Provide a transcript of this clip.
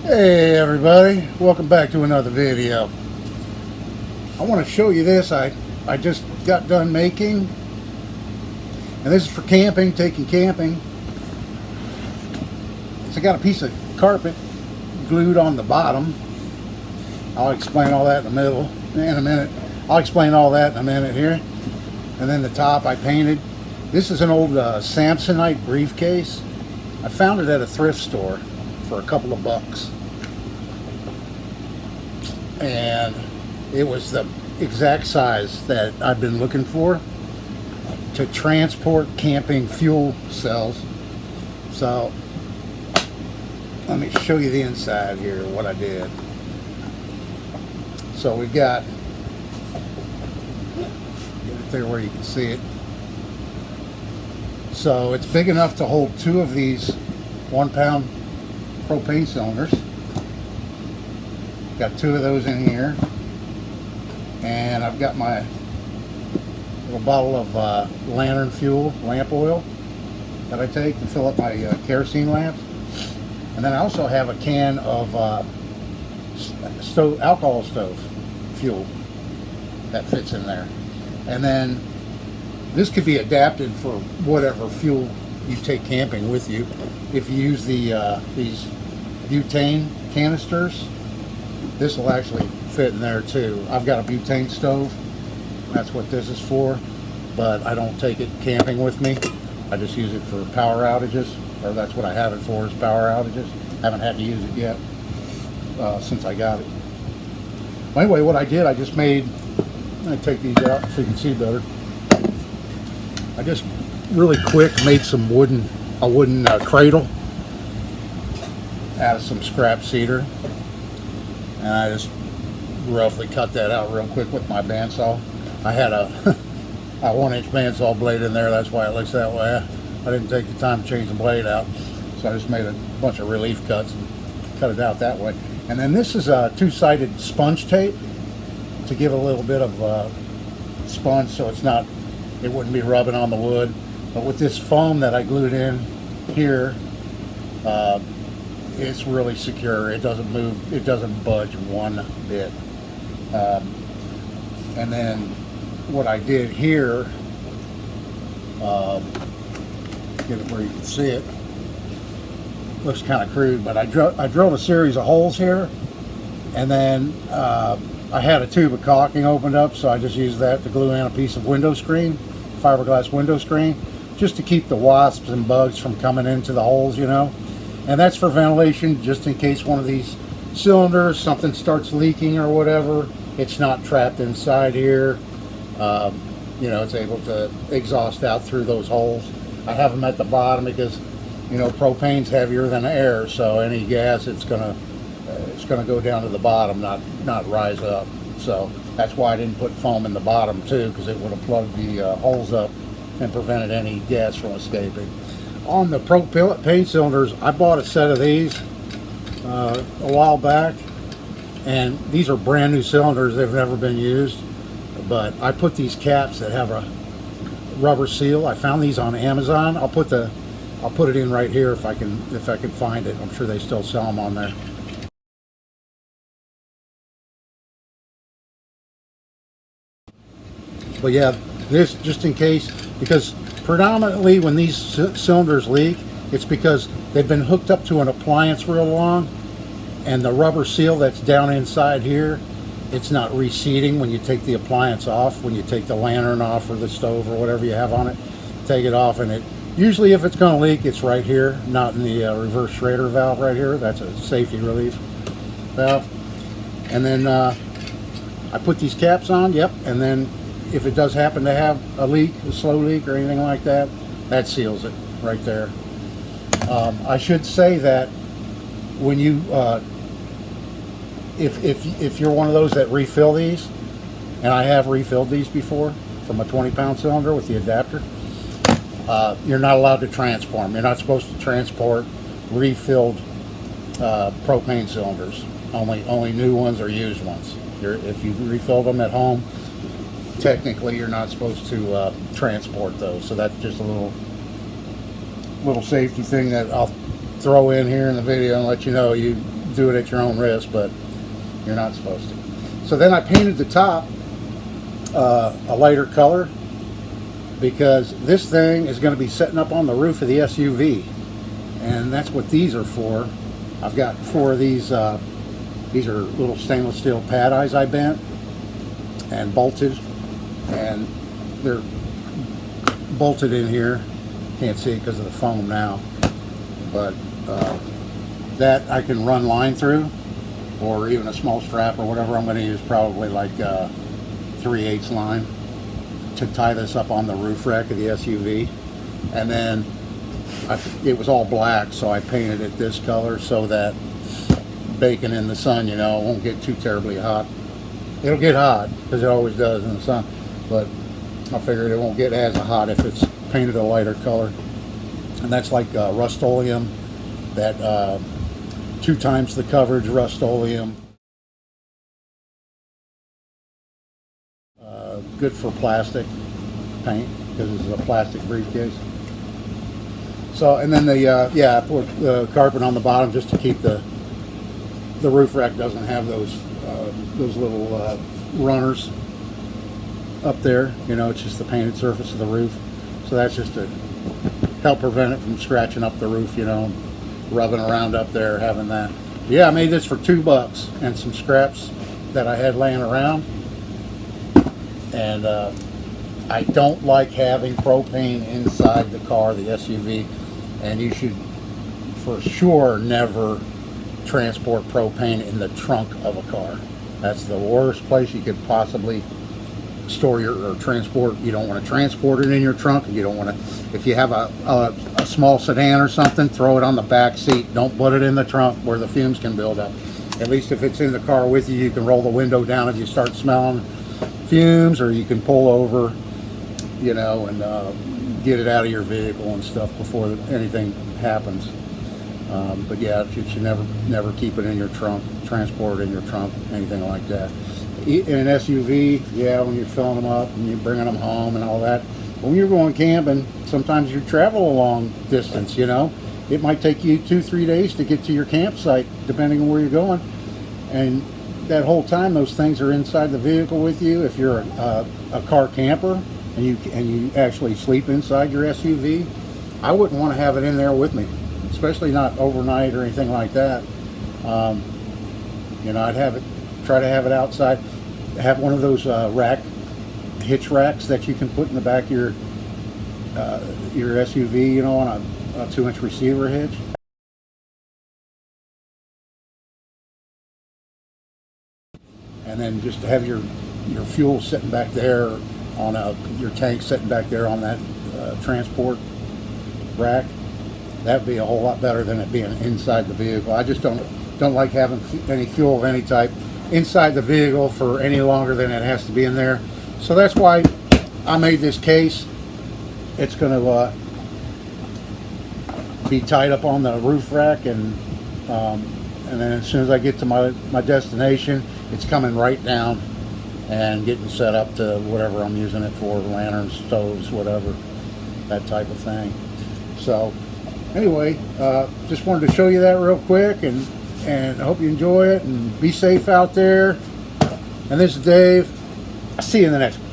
Hey everybody, welcome back to another video. I want to show you this I just got done making, and this is for camping, taking camping. So I got a piece of carpet glued on the bottom. I'll explain all that in a minute. I'll explain all that in a minute here. And then the top I painted. This is an old Samsonite briefcase. I found it at a thrift store for a couple of bucks. And it was the exact size that I've been looking for to transport camping fuel cells. So let me show you the inside here, what I did. So we've got, get it there where you can see it. So it's big enough to hold two of these 1 pound propane cylinders. Got two of those in here, and I've got my little bottle of lantern fuel, lamp oil that I take to fill up my kerosene lamps. And then I also have a can of alcohol stove fuel that fits in there. And then this could be adapted for whatever fuel you take camping with you. If you use the these butane canisters, this will actually fit in there too. I've got a butane stove. That's what this is for. But I don't take it camping with me. I just use it for power outages, or that's what I have it for, is power outages. Haven't had to use it yet since I got it. Well, anyway, what I did, I just made, let me take these out so you can see better. I just really quick made some a wooden cradle out of some scrap cedar. And I just roughly cut that out real quick with my bandsaw. I had a 1-inch bandsaw blade in there, that's why it looks that way. I didn't take the time to change the blade out, so I just made a bunch of relief cuts and cut it out that way. And then this is a two-sided sponge tape to give a little bit of sponge so it wouldn't be rubbing on the wood. But with this foam that I glued in here, it's really secure. It doesn't move, it doesn't budge one bit. And then what I did here, get it where you can see it. Looks kind of crude, but I drilled a series of holes here, and then I had a tube of caulking opened up, so I just used that to glue in a piece of window screen, fiberglass window screen, just to keep the wasps and bugs from coming into the holes, you know. And that's for ventilation, just in case one of these cylinders, something starts leaking or whatever, it's not trapped inside here. You know, it's able to exhaust out through those holes. I have them at the bottom because, you know, propane's heavier than air, so any gas, it's gonna go down to the bottom, not rise up. So that's why I didn't put foam in the bottom too, because it would have plugged the holes up and prevented any gas from escaping. On the propane cylinders, I bought a set of these a while back, and these are brand new cylinders. They've never been used, but I put these caps that have a rubber seal. I found these on Amazon. I'll put it in right here if I can find it. I'm sure they still sell them on there. But yeah, this just in case, because predominantly when these cylinders leak, it's because they've been hooked up to an appliance real long, and the rubber seal that's down inside here, it's not reseating when you take the appliance off, when you take the lantern off or the stove or whatever you have on it, take it off, and it usually, if it's going to leak, it's right here, not in the reverse Schrader valve right here. That's a safety relief valve. And then I put these caps on, yep, and then if it does happen to have a leak, a slow leak or anything like that, that seals it right there. I should say that when you, if you're one of those that refill these, and I have refilled these before from a 20-pound cylinder with the adapter, you're not allowed to transport them. You're not supposed to transport refilled propane cylinders. Only new ones or used ones. If you refilled them at home, technically you're not supposed to transport those. So that's just a little safety thing that I'll throw in here in the video and let you know you do it at your own risk, but you're not supposed to. So then I painted the top a lighter color, because this thing is going to be setting up on the roof of the SUV, and that's what these are for. I've got 4 of these. These are little stainless steel pad eyes I bent and bolted, and they're bolted in here. Can't see it because of the foam now, but that I can run line through, or even a small strap or whatever. I'm going to use probably like 3/8 line to tie this up on the roof rack of the SUV. And then it was all black, so I painted it this color so that baking in the sun, you know, it won't get too terribly hot. It'll get hot, because it always does in the sun, but I figured it won't get as hot if it's painted a lighter color. And that's like Rust-Oleum, that 2 times the coverage Rust-Oleum. Good for plastic paint, because it's a plastic briefcase. So, and then I put the carpet on the bottom just to keep the roof rack doesn't have those little runners up there. You know, it's just the painted surface of the roof. So that's just to help prevent it from scratching up the roof, you know, rubbing around up there, having that. Yeah, I made this for $2 and some scraps that I had laying around. And I don't like having propane inside the car, the SUV, and you should for sure never transport propane in the trunk of a car. That's the worst place you could possibly store or transport. You don't want to transport it in your trunk. You don't want to, if you have a small sedan or something, throw it on the back seat. Don't put it in the trunk where the fumes can build up. At least if it's in the car with you, you can roll the window down if you start smelling fumes, or you can pull over, you know, and get it out of your vehicle and stuff before anything happens. But yeah, you should never keep it in your trunk, transport it in your trunk, anything like that. In an SUV, yeah, when you're filling them up and you're bringing them home and all that. When you're going camping, sometimes you travel a long distance, you know. It might take you 2-3 days to get to your campsite, depending on where you're going. And that whole time, those things are inside the vehicle with you. If you're a car camper and you actually sleep inside your SUV, I wouldn't want to have it in there with me, especially not overnight or anything like that. You know, I'd try to have it outside. Have one of those hitch racks that you can put in the back of your SUV, you know, on a 2-inch receiver hitch. And then just to have your fuel sitting back there on your tank sitting back there on that transport rack. That'd be a whole lot better than it being inside the vehicle. I just don't like having any fuel of any type inside the vehicle for any longer than it has to be in there. So that's why I made this case. It's going to be tied up on the roof rack, and then as soon as I get to my destination, it's coming right down and getting set up to whatever I'm using it for, lanterns, stoves, whatever, that type of thing. So anyway, just wanted to show you that real quick, and I hope you enjoy it and be safe out there. And this is Dave. I'll see you in the next one.